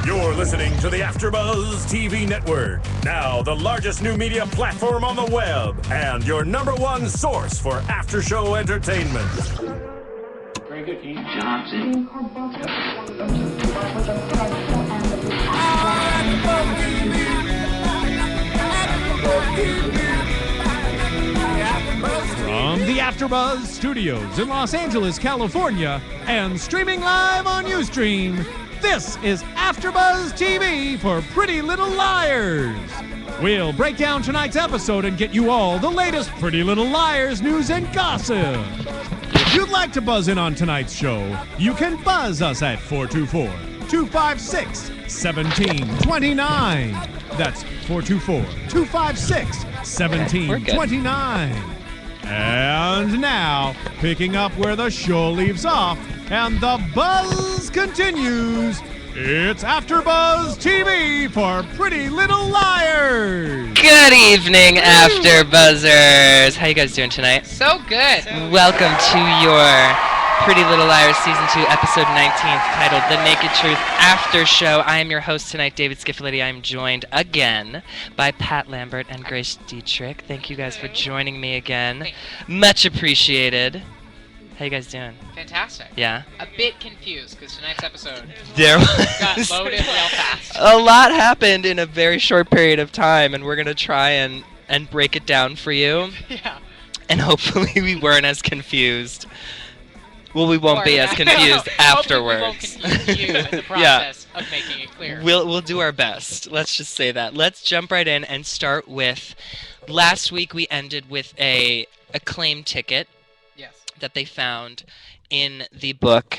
You're listening to the AfterBuzz TV network, now the largest new media platform on the web, and your number one source for after-show entertainment. Very good, Keith. Johnson. From the AfterBuzz Studios in Los Angeles, California, and streaming live on Ustream, this is AfterBuzz TV for Pretty Little Liars. We'll break down tonight's episode and get you all the latest Pretty Little Liars news and gossip. If you'd like to buzz in on tonight's show, you can buzz us at 424-256-1729. That's 424-256-1729. And now, picking up where the show leaves off and the buzz continues, it's AfterBuzz TV for Pretty Little Liars. Good evening, AfterBuzzers. How you guys doing tonight? So good. Welcome to your Pretty Little Liars Season 2, Episode 19, titled The Naked Truth After Show. I am your host tonight, David Schifilliti. I am joined again by Pat Lambert and Grace Dietrich. Thank you guys for joining me again. Much appreciated. How you guys doing? Fantastic. Yeah? A bit confused, because tonight's episode There got loaded real fast. A lot happened in a very short period of time, and we're going to try and break it down for you. Yeah. And hopefully we weren't as confused. Well, we won't be as confused afterwards. Hopefully we won't confuse you in the process of making it clear. We'll do our best. Let's just say that. Let's jump right in and start with, last week we ended with a claim ticket. Yes. That they found in the book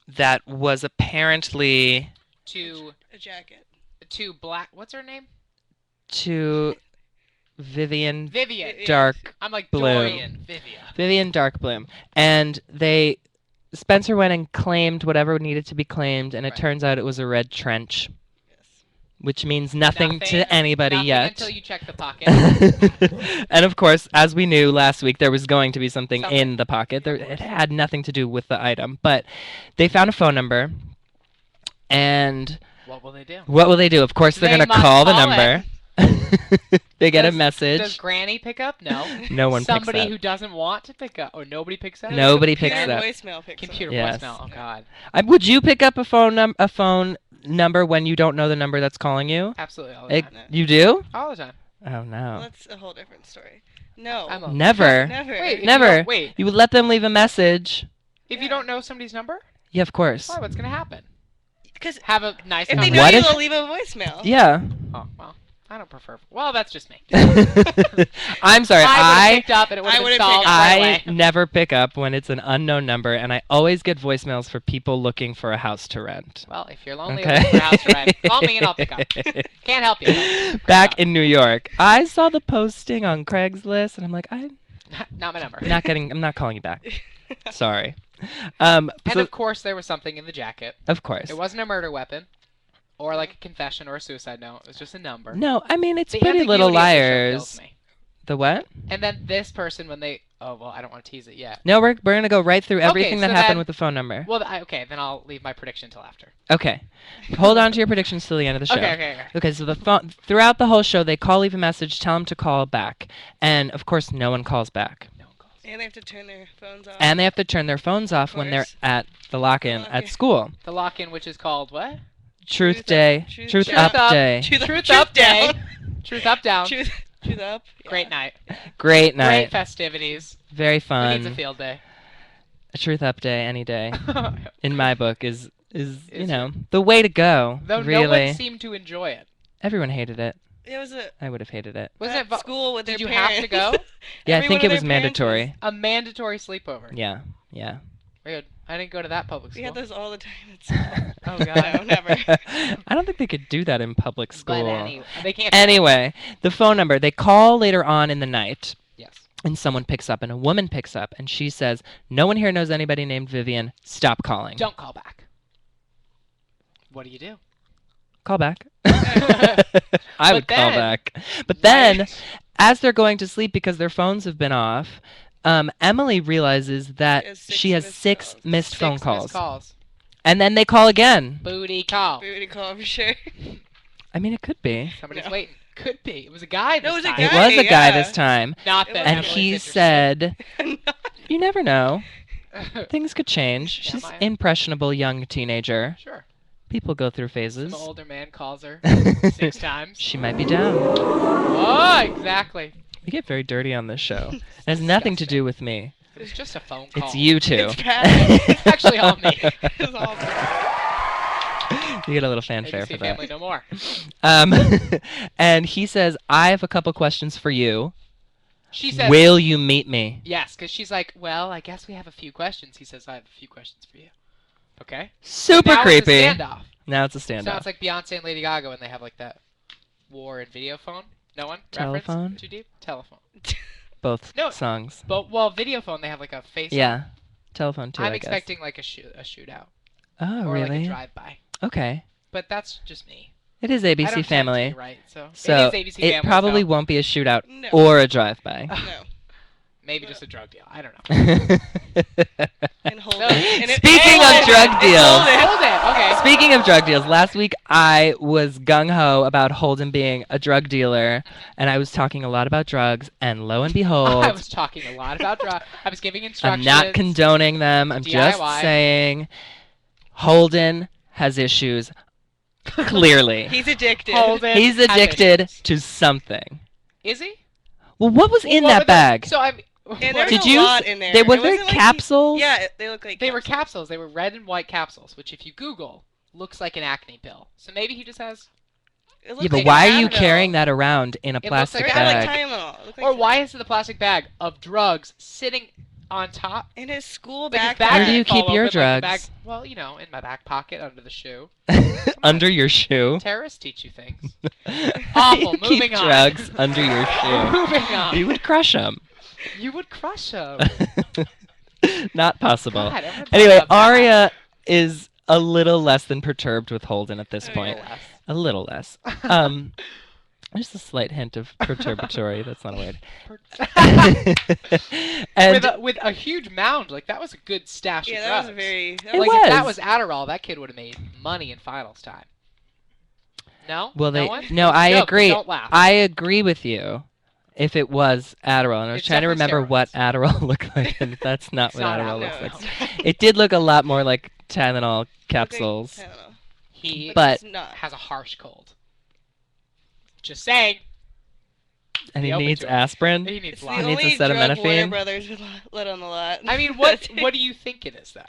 that was apparently To a jacket. To black. What's her name? to Vivian Vivian. Darkbloom. I'm like Dorian. Vivian Darkbloom. And Spencer went and claimed whatever needed to be claimed, and it Right. turns out it was a red trench, Yes. which means nothing to anybody nothing yet. Until you check the pocket. And of course, as we knew last week, there was going to be something in the pocket. It had nothing to do with the item, but they found a phone number, and What will they do? what will they do? Of course, they're They going to must call the call number. They get a message. Does Granny pick up? No. No one Somebody picks up. who doesn't want to pick up, or nobody picks up. Nobody picks Computer up. voicemail picks Computer Yes. voicemail. Oh God. Would you pick up a phone number when you don't know the number that's calling you? Absolutely all the time. You do? All the time. Oh no. That's a whole different story. No. I'm a- Never. Never. Wait, if you Never. don't- Wait. You would let them leave a message. If you don't know somebody's number, Yeah, of course. why? What's gonna happen? Because Have a nice. if they number. know What you, if- they'll leave a voicemail. Yeah. Oh well, I don't prefer. Well, that's just me. I'm sorry. I would have I picked up and it would I have been would've solved picked up. right I away. never pick up when it's an unknown number, and I always get voicemails for people looking for a house to rent. Well, if you're lonely Okay. looking for a house to rent, call me and I'll pick up. Can't help you. but Back pick in New York, I saw the posting on Craigslist, and I'm like, I'm up. Not my number. I'm not calling you back. Sorry. And So, of course, there was something in the jacket. of course. It wasn't a murder weapon, or like a confession or a suicide note. It was just a number. No, I mean, it's The Pretty Little ambiguity of the show kills Liars. me. The what? And then this person, when they, oh well, I don't want to tease it yet. No, we're going to go right through everything Okay, that so happened then- with the phone number. Well, okay, then I'll leave my prediction till after. Okay. Hold on to your predictions till the end of the show. Okay. Okay, so throughout the whole show, they leave a message, tell them to call back. And, of course, no one calls back. No one calls. And they have to turn their phones off. And they have to turn their phones off when they're course. at the lock-in at Lock-in. school. The lock-in, which is called what? Truth Truth Day. up- truth- Truth truth Up up. Day. Truth up day. Truth up down. Truth up. Yeah. Great night. Great night. Great festivities. Very Who fun. needs a field day? A Truth Up Day any day, Though in my book, is Is the way to go. no really. one seemed to enjoy it. Everyone hated it. It was I would have hated it. Wasn't at it school with their Did you parents. have to go? Yeah, I Every think one it of was their parents mandatory. A mandatory sleepover. Yeah. Weird. I didn't go to that public We school. had those all the time at school. Oh god. No, never. I don't think they could do that in public school. But anyway, they can't. Anyway, the phone number. They call later on in the night, Yes. and someone picks up, and a woman picks up, and she says, "No one here knows anybody named Vivian. Stop calling." Don't call back. What do you do? Call back. I would call then- back. But then, as they're going to sleep because their phones have been off, Emily realizes that she has six missed phone Six calls. missed calls. And then they call again. Booty call. Booty call for sure. I mean, it could be. Somebody's waiting. Could be. It was a guy this No, it was a time. guy. It was a guy yeah. this time. Not It that was- And Emily's he interested. said, you never know. Things could change. Yeah, She's Maya. impressionable young teenager. Sure. People go through phases. Some older man calls her 6 times. She might be down. Oh, exactly. We get very dirty on this show. It has nothing to do with me. It was just a phone call. It's you two. It's Pat. It's actually all me. It's all You get a little fanfare ABC for Family that. no more. And he says, I have a couple questions for you. She says, Will you meet me? yes, because she's like, well, I guess we have a few questions. He says, I have a few questions for you. Okay. Super Now creepy. It's a standoff. Now it's a standoff. Sounds like Beyonce and Lady Gaga when they have like that war and video phone. No one? Telephone? Reference? Too deep? Telephone. Both No. songs. But, well, video phone, they have like a face. Yeah. Telephone too, I'm I guess. expecting like a shootout. Oh, Or like a really? drive-by. Okay. But that's just me. It is I ABC don't tend to Family. be right, so So it is ABC Family. probably so won't be a shootout No. or a drive-by. No. maybe just a drug deal. I don't know. And hold No. it. And it- Speaking hold of it. drug Hold deals. it. Hold it. Okay. Speaking of drug deals, last week I was gung-ho about Holden being a drug dealer, and I was talking a lot about drugs, and lo and behold, I was talking a lot about drugs. I was giving I'm instructions. not condoning them. I'm just DIY. saying Holden has issues, clearly. He's addicted. Holden He's has addicted issues. to something. Is he? Well, what was in What that were the- bag? So I'm. And what- there Did was a you? lot in there. They were It there wasn't like capsules? Yeah, they look like They were capsules. They were red and white capsules, which if you Google, looks like an acne pill. So maybe he just has. It looked Yeah, but like why an are you Advil. carrying that around in a looks plastic like They had bag? like Tylenol. It looked like Or why is the plastic bag of drugs sitting on top? in his school Like his backpack. bag Where do you didn't fall keep your open, like the drugs? bag- well, you know, in my back pocket under the shoe. Under your shoe. Terrorists teach you things. Awful. You Moving keep on. drugs under your shoe. Moving on. You would crush them. You would crush them. Not possible. God, everyone Anyway, thought about that. Aria is a little less than perturbed with Holden at this Oh, point. yeah. A little less. Just a slight hint of perturbatory. That's not a word. And with a huge mound, like that was a good stash Yeah, of that drugs. was a very. It Like if that was. was Adderall, that kid would have made money in finals time. No? well, no they one? no, I Joke, agree. Don't laugh. I agree with you. If it was Adderall, and I was It's trying to definitely remember what steroids. Adderall looked like, and that's not It's what not Adderall Adderall, looks no. like. It did look a lot more like Tylenol I capsules. don't know. He But- It's not. has a harsh cold. Just saying. And he Be open needs to it. aspirin. He needs It's lots. the needs only drug acetaminophen. Warner Brothers would let on the lot. I mean, what do you think it is then?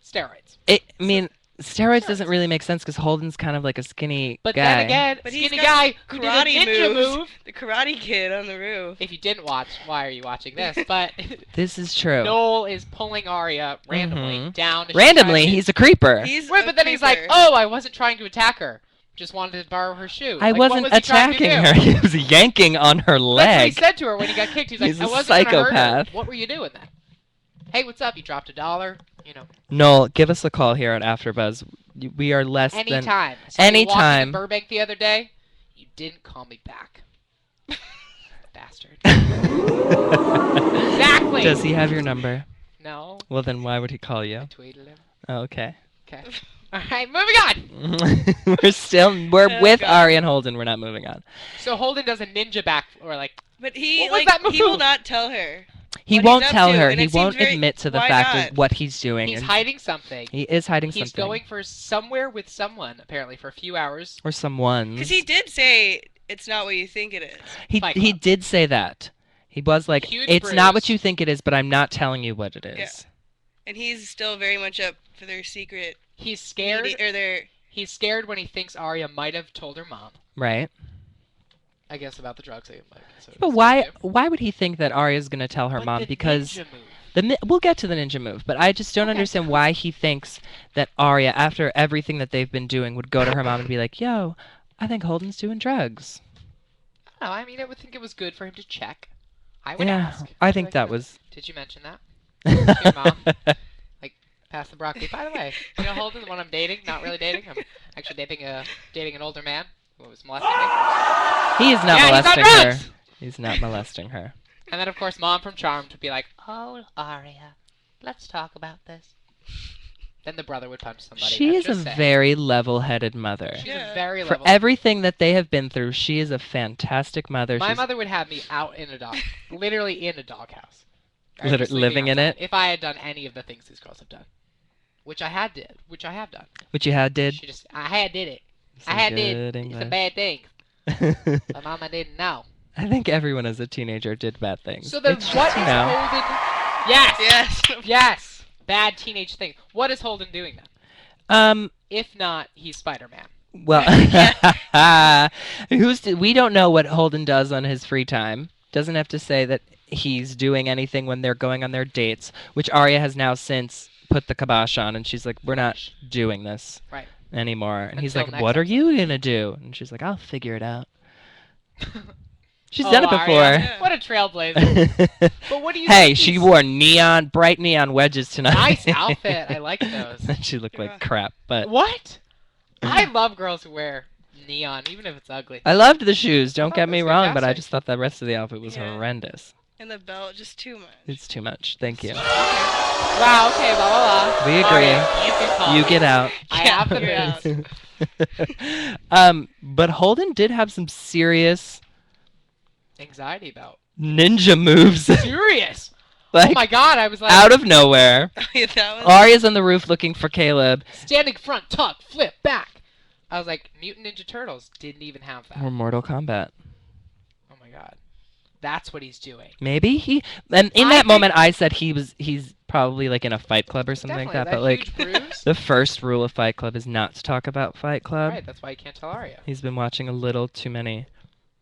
Steroids. I mean, steroids doesn't really make sense because Holden's kind of like a skinny But guy. then again, But he's skinny got guy who did a karate ninja moves. move. The Karate Kid on the roof. If you didn't watch, why are you watching this? But This is true. Noel is pulling Aria randomly Mhm. down. as she Randomly, tries to- he's a creeper. He's Right, a but then he's like, creeper. "Oh, I wasn't trying to attack her. Just wanted to borrow her shoe." I Like, what wasn't was he trying to attacking do? her. He was yanking on her That's what he leg. said to her when he got kicked. He's like, He's a "I wasn't gonna hurt her. psychopath. What were you doing then? Hey, what's up? You dropped $1. You know, Noel, give us a call here at AfterBuzz. We are less than anytime. So you walked anytime. into Burbank the other day, you didn't call me back, bastard. Exactly. Does he have your number? No, Well, then why would he call I you? tweeted him. Oh, okay. Okay. All right, moving on. we're Oh, with God. Aria and Holden. We're not moving on. So Holden does a ninja back, or like, But he What was like that he will move? not tell her. He What won't he's up tell to, her. and He it seems won't very- admit to the why fact not? of what he's doing. he's and hiding something. He is hiding He's something. going for somewhere with someone apparently for a few hours. Or someone. Because he did say it's not what you think it is. He Fight he Club. did say that. He was like, Huge it's not what bruise. you think it is, but I'm not telling you what it is. Yeah. And he's still very much up for their secret. He's scared. Or their. He's scared when he thinks Arya might have told her mom. Right. I guess about the drugs. But why would he think that Arya's going to tell her mom? The Because ninja move. we'll get to the ninja move, but I just don't Okay. understand why he thinks that Arya, after everything that they've been doing, would go to her mom and be like, yo, I think Holden's doing drugs. No, I mean I would think it was good for him to check. I would Yeah, ask. I I'd be think like, that was... Did you mention that? Your mom? Like, pass the broccoli. By the way, you know Holden, the one I'm dating? Not really dating. I'm actually dating an older man who was molesting me. He is not Yeah, he's on molesting her. drugs! He's not molesting her. And then of course Mom from Charmed would be like, "Oh, Arya, let's talk about this." Then the brother would punch somebody. She I'm is a just saying. very level-headed mother. She's Yeah. a very For level. everything that they have been through, she is a fantastic mother. My She's mother would have me out in a dog, literally in a doghouse. living in it. If I had done any of the things these girls have done, which I have done. Which you had did. I had did it. Some I had good did. It's a English. bad thing. My mama didn't know. I think everyone as a teenager did bad things. So then, It's what just, is you know, Holden? Yes. Yes. Yes. Bad teenage thing. What is Holden doing then? If not, he's Spider-Man. Well, we don't know what Holden does on his free time. Doesn't have to say that he's doing anything when they're going on their dates, which Aria has now since put the kibosh on, and she's like, we're not doing this Right. anymore. And he's Until like, next what are episode. you gonna do? And she's like, I'll figure it out. She's Oh, done it Aria. before. What a trailblazer. But what do you Hey, think she he's- wore bright neon wedges tonight. Nice outfit. I like those. She looked Yeah. like crap, but What? I love girls who wear neon, even if it's ugly. I loved the shoes. Don't thought get it me was wrong, but I fantastic. just thought the rest of the outfit was Yeah. horrendous. And the belt, just too much. It's too much. Thank you. Wow, okay, blah, blah, blah. We agree. Aria, you can call You me. get out. I have the You're boots. out. But Holden did have some serious Anxiety about. ninja moves, Serious. like Oh my god, I was like, out of nowhere. Yeah, that was. Arya's on the roof looking for Caleb. standing front, tuck, flip, back. I was like, Mutant Ninja Turtles didn't even have that. Or Mortal Kombat. Oh my god. That's what he's doing. Maybe he. And in I that think- moment, I said he's probably like in a Fight Club or something like that. But like, huge bruise? the first rule of Fight Club is not to talk about Fight Club. Right, that's why you can't tell Aria. He's been watching a little too many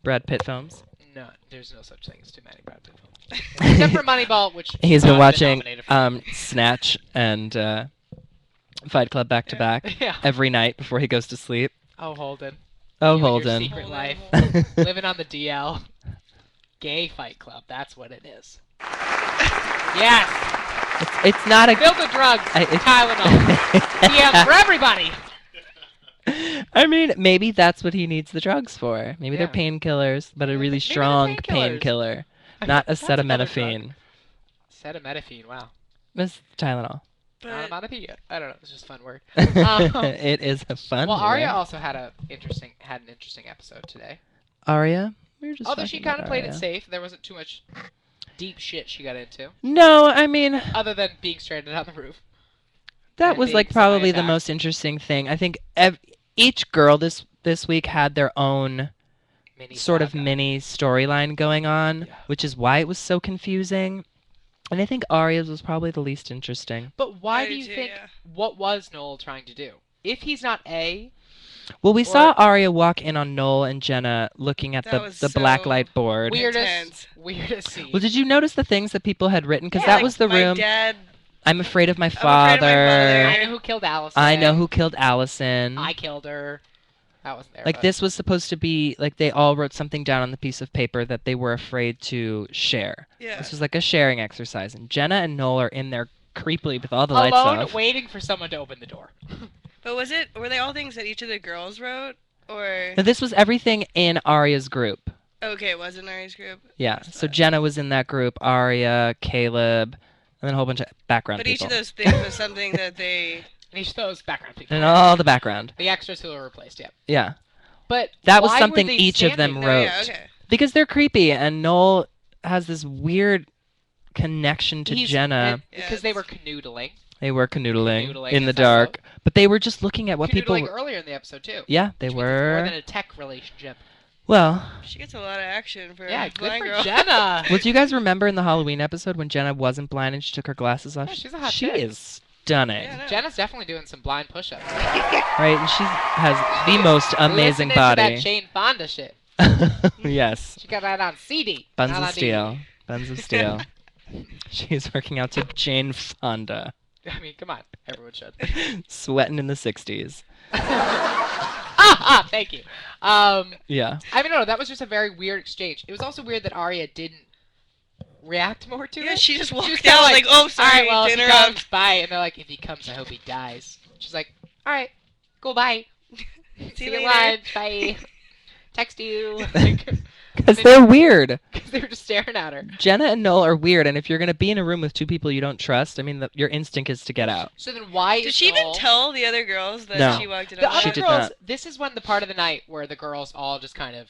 Brad Pitt films. No, there's no such thing as too many Brad Pitt films. Except for Moneyball, which He's not been watching nominated for. Snatch and Fight Club back to back Yeah. every night before he goes to sleep. Oh, Holden. Oh, You and your Holden. secret Holden. life. Living on the DL. Gay Fight Club, that's what it is. Yes! It's not a. Fill the drugs. It's- Tylenol. Yeah, for everybody. I mean, maybe that's what he needs the drugs for. Maybe they're Yeah. painkillers, but a really Maybe they're strong painkillers. painkiller, not That's a another acetaminophen. Acetaminophen, wow. It's Tylenol. But Onomatopoeia. I don't know, it's just a fun word. Um, It is a fun. well, Aria word. also had an interesting episode today. Aria. We were just Although she talking kind of about played it Aria. safe, there wasn't too much deep shit she got into, No, I mean other than being stranded on the roof. that and was being like probably the semi-attacked. most interesting thing. I think each girl this week had their own Mini sort of saga. mini storyline going on, Yeah. which is why it was so confusing. And I think Aria's was probably the least interesting. But why I do do you too, think? yeah. What was Noel trying to do? If he's not A, Well, we saw Aria walk in on Noel and Jenna looking at That was the black so light board. Intense. weirdest scene. Well, did you notice the things that people had written? Because Yeah, that like was the My room. dad. I'm afraid of my afraid of my father. I know who killed Allison. I know who killed Allison. I killed her. That wasn't there. Like but- this was supposed to be like they all wrote something down on the piece of paper that they were afraid to share. Yeah. This was like a sharing exercise, and Jenna and Noel are in there creepily with all the lights alone, off. waiting for someone to open the door. But were they all things that each of the girls wrote? Or. Now, this was everything in Aria's group. Okay, it was in Ari's group. Yeah, so Jenna was in that group, Aria, Caleb, and then a whole bunch of background But each people. of those things was something that they. And each of those background people. And all the background. The extras who were replaced, yeah. Yeah. But That was why were something they each of them standing No, there? wrote. yeah, okay. Because they're creepy, and Noel has this weird connection to Jenna. and- Yeah, because they it's- were canoodling. They were canoodling Canoodling in the is that dark, but they were just looking at what people. Canoodling earlier in the episode too. Yeah, they Which means it's more were. than a tech relationship. Well, She gets a lot of action for Yeah, a good blind for girl. Jenna. well, do you guys remember in the Halloween episode when Jenna wasn't blind and she took her glasses off? Yeah, she's a hot she chick. is stunning, Yeah, I know. Jenna's definitely doing some blind push-ups. right? And she has the most amazing Listening body. To that Jane Fonda shit. Yes, She got that on CD. buns not of on steel, buns of steel. She's working out to Jane Fonda, DVD. I mean, come on, everyone should. sweating in the '60s. Thank you. Yeah. I mean, no, that was just a very weird exchange. It was also weird that Aria didn't react more to Yeah, it. she just was walked kinda out like, oh, all sorry, right, well, if he dinner up. comes, bye. And they're like, if he comes, I hope he dies. She's like, all right, cool, bye. See See you you later. lunch, bye. Text you. Like, Because they're weird. Because they were just staring at her. Jenna and Noel are weird, and if you're going to be in a room with two people you don't trust, I mean, your instinct is to get out. So then why Did she even tell the other girls that No. she walked in The on? other She did girls, not. this is when the part of the night where the girls all just kind of,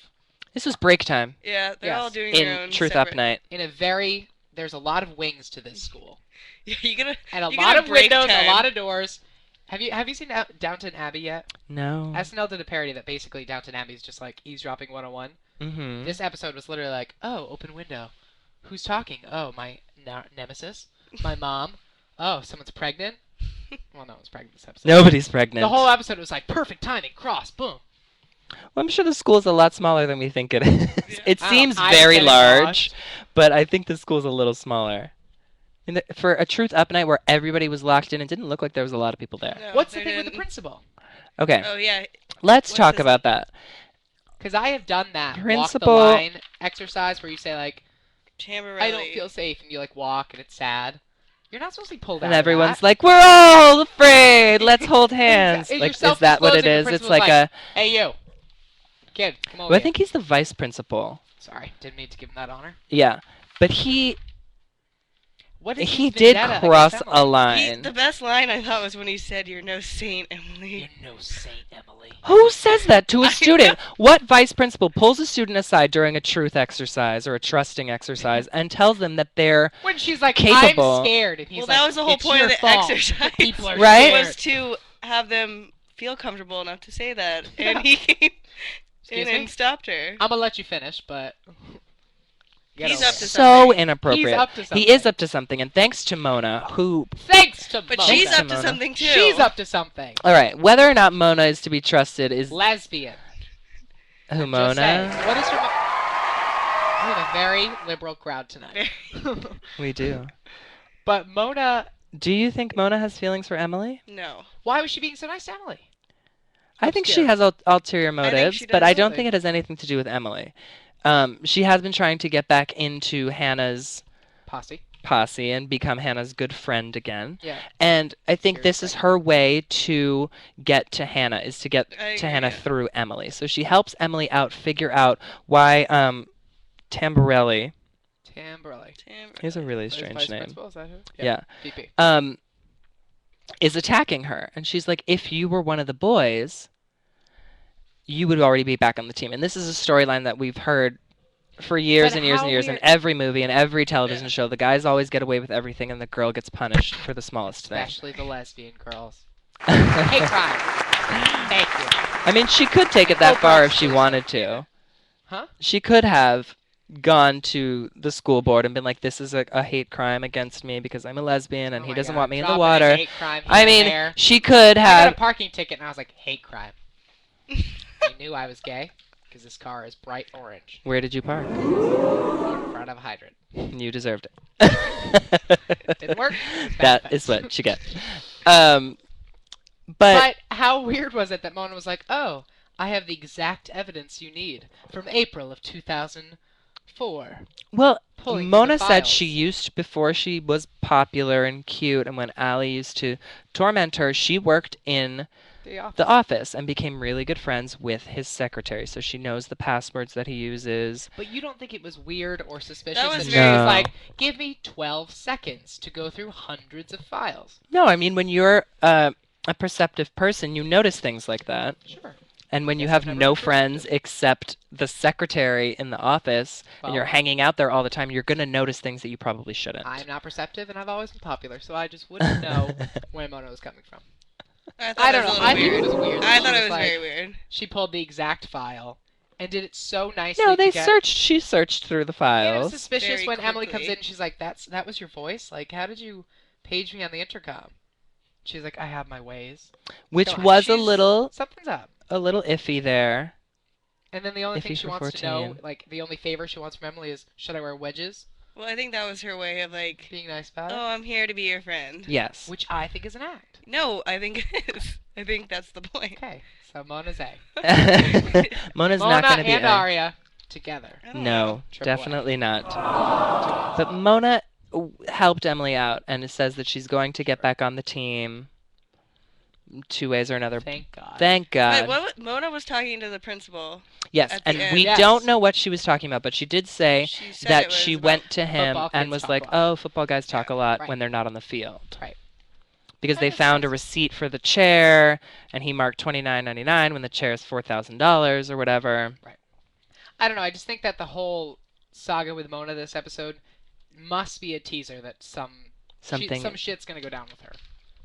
This was break time Yeah, they're Yes. all doing their own in Truth separate... Up Night. in a very, there's a lot of wings to this school. Yeah, you gotta... And a you lot gotta of break windows, time. a lot of doors. Have you seen Downton Abbey yet? No. SNL did a parody that basically Downton Abbey is just like eavesdropping 101. Mm-hmm. This episode was literally like, oh, open window. Who's talking? Oh, my nemesis. My mom. Oh, someone's pregnant. Well, no one's pregnant this episode. Nobody's pregnant. The whole episode was like perfect timing, cross, boom. Well, I'm sure the school's a lot smaller than we think it is. It I don't seems know, I'm very getting large, lost. but I think the school's a little smaller. For a Truth Up Night where everybody was locked in, it didn't look like there was a lot of people there. No, What's the they thing with the didn't. principal? Okay, Oh, yeah. let's what's talk his- about that. Because I have done that Principal- walk the line exercise where you say like, Tamborelli. I don't feel safe, and you like walk and it's sad. You're not supposed to be pulled And out. everyone's of that. like, we're all afraid. Let's hold hands. Is Like, your is that what it self-disclosing, is? the It's principal's like like, a. Hey you, kid, come over Well, I here. think he's the vice principal. Sorry, didn't mean to give him that honor. Yeah, but he What is he his did vendetta cross against a Emily? line. The best line I thought was when he said, "You're no saint, You're Emily." no saint, Emily. Who says that to a I student? What vice principal pulls a student aside during a truth exercise or a trusting exercise and tells them that they're When she's like, Capable. I'm scared, and he's Well, like, that was the whole "It's point your of the fault. exercise. People are Right? scared." Was to have them feel comfortable enough to say that, and he came Excuse in me? and stopped her. I'm gonna let you finish, but get He's over up it. to so something. inappropriate. He's up to He is something. up to something, and thanks to Mona, who. Thanks to But Mona. she's Thanks, up to Simona. something too. She's up to something. All right, whether or not Mona is to be trusted is Lesbian. who Just Mona. saying. What is your? We have a very liberal crowd tonight. We do. But Mona, Do you think Mona has feelings for Emily? No. why was she being so nice to Emily? I think she scared. has ulterior motives, she but does. I don't Really? think it has anything to do with Emily. She has been trying to get back into Hannah's Posse. posse and become Hannah's good friend again. Yeah. And I think this is Seriously. her way to get to Hannah, is to get I to agree, Hannah yeah. through Emily. So she helps Emily out figure out why Tamborelli, Tamborelli. Tamborelli. he has a really Vice strange name, principal, is that who? Yeah. VP. is attacking her. And she's like, if you were one of the boys, you would already be back on the team. And this is a storyline that we've heard for years But and years how and years in weird- every movie and every television Yeah. show. The guys always get away with everything and the girl gets punished for the smallest thing. Especially the lesbian girls. Hate crime. Thank you. I mean, she could take it that Oh, far gosh, if she please. wanted to. Huh? She could have gone to the school board and been like, this is a hate crime against me because I'm a lesbian and Oh he my doesn't God, want me in the dropping a water. hate crime I here and mean, there. she could I got have. a parking ticket and I was like, hate crime. I knew I was gay because this car is bright orange Where did you park? in front of a hydrant. You deserved it. Didn't work. That Bad is offense. what you get. But But how weird was it that Mona was like, oh, I have the exact evidence you need from April of 2004. well, Pulling through Mona the said she files. used, before she was popular and cute and when Allie used to torment her, she worked in The office. the office and became really good friends with his secretary. So she knows the passwords that he uses. But you don't think it was weird or suspicious That was she very- was No. like, give me 12 seconds to go through hundreds of files. No, I mean, when you're a perceptive person, you notice things like that. Sure. And when you Yes, have I've never no been friends perceptive. except the secretary in the office and you're Well- hanging out there all the time, you're going to notice things that you probably shouldn't. I'm not perceptive and I've always been popular, so I just wouldn't know where Mona was coming from. I, I don't it was know. a I little think it weird. was weird. I She thought was it was like- very weird. She pulled the exact file and did it so nicely. No, they to get... searched. She searched through the And it was files. suspicious Very when Emily comes quickly. in and she's like, that was your voice? Like, how did you page me on the intercom? She's like, I have my ways. Which So was a she's- little Something's up. iffy there. And then the only thing Iffy she for wants to know, 14. like, the only favor she wants from Emily is, should I wear wedges? Well, I think that was her way of like, Being nice about it. oh, I'm here to be your friend. Yes. Which I think is an act. No, I think it is. I think that's the point. Okay, so Mona's A. Mona's Mona not going to be and A. Aria together. I don't know. No, Triple A. definitely not. But Mona helped Emily out and it says that she's going to get back on the team. two ways or another. Thank God. Thank God. Wait, Mona was talking to the principal. Yes, at the and end. we Yes. don't know what she was talking about, but she did say She said it that was she about went to him football and kids was talk like, a lot. "Oh, football guys talk a lot Right. when they're not on the field." Right. Because That they makes found a sense. receipt for the chair, and he marked $29.99 when the chair is $4,000 or whatever. I don't know. I just think that the whole saga with Mona this episode must be a teaser that some shit's gonna go down with her.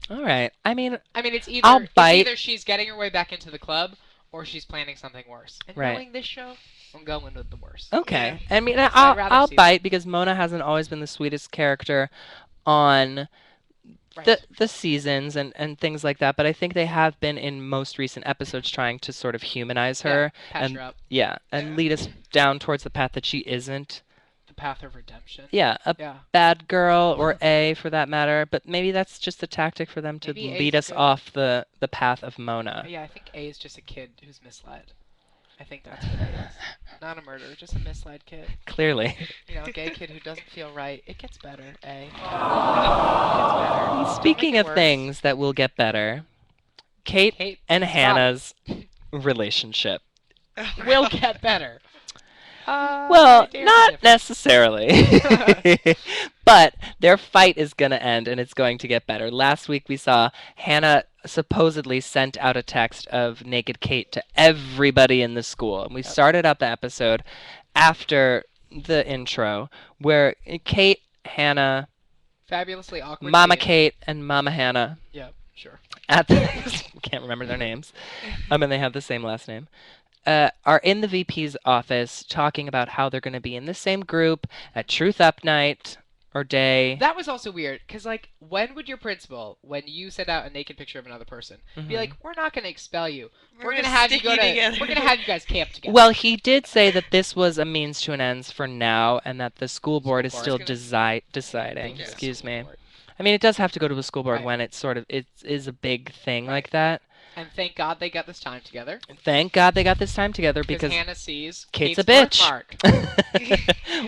All right. I mean, It's I'll either bite. she's getting her way back into the club or she's planning something worse. And Right. knowing this show, I'm going with the worst. Okay. I mean, I'd I'll rather see bite because Mona hasn't always been the sweetest character on Right. the seasons and things like that, but I think they have been in most recent episodes trying to sort of humanize her Patch and her up. and lead us down towards the path that she isn't. The path of redemption. Yeah, a Yeah. bad girl or A for that matter, but maybe that's just a tactic for them to Maybe A's lead us good. off the path of Mona. Yeah, I think A is just a kid who's misled. I think that's what it is. Not a murderer, just a misled kid. Clearly. You know, a gay kid who doesn't feel right. It gets better, A. It gets better. Don't Speaking make it of worse. things that will get better, Kate Kate and stop. Hannah's relationship. Will get better. Well, I dare not differ. necessarily. But their fight is going to end and it's going to get better. Last week we saw Hanna supposedly sent out a text of naked Kate to everybody in the school. And we started out the episode after the intro where Kate, Hanna, Fabulously awkward. Mama Kate. Kate, and Mama Hanna Yeah, sure. at the can't remember their names. And they have the same last name. Are in the VP's office talking about how they're going to be in the same group at Truth Up night or day. That was also weird, because, like, when would your principal, when you send out a naked picture of another person, be like, we're not going to expel you. We're going to have you stick go you to, together." we're going to have you guys camp together. Well, he did say that this was a means to an ends for now, and that the school board is board still is gonna- deciding. Yeah. Excuse School me. board. I mean, it does have to go to a school board Right. when it's sort of it is a big thing like that. And thank God they got this time together. Thank God they got this time together because Hannah sees Kate's a bitch. birthmark.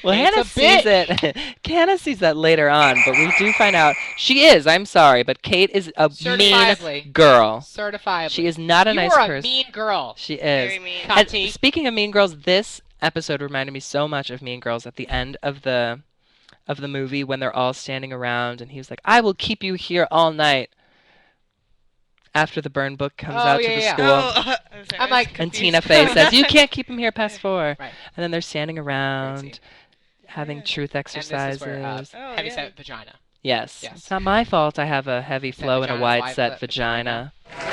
Well, Kate's Hannah a sees it. Hannah sees that later on, but we do find out she is. I'm sorry, but Kate is a mean Certifiably. girl. Certifiably. She is not a nice You are a person. mean girl. She is. Very mean. And Cunty. speaking of Mean Girls, this episode reminded me so much of Mean Girls at the end of the movie when they're all standing around and he was like, "I will keep you here all night." After the burn book comes out to the yeah. school. Oh, I'm sorry, I'm I was like- And confused. Tina Fey says, "You can't keep him here past 4." Right. And then they're standing around, scene. having truth And this exercises. is where Oh, heavy yeah. set vagina. Yes. Yes. It's not my fault I have a heavy flow and a vagina, wide wide set set vagina. It's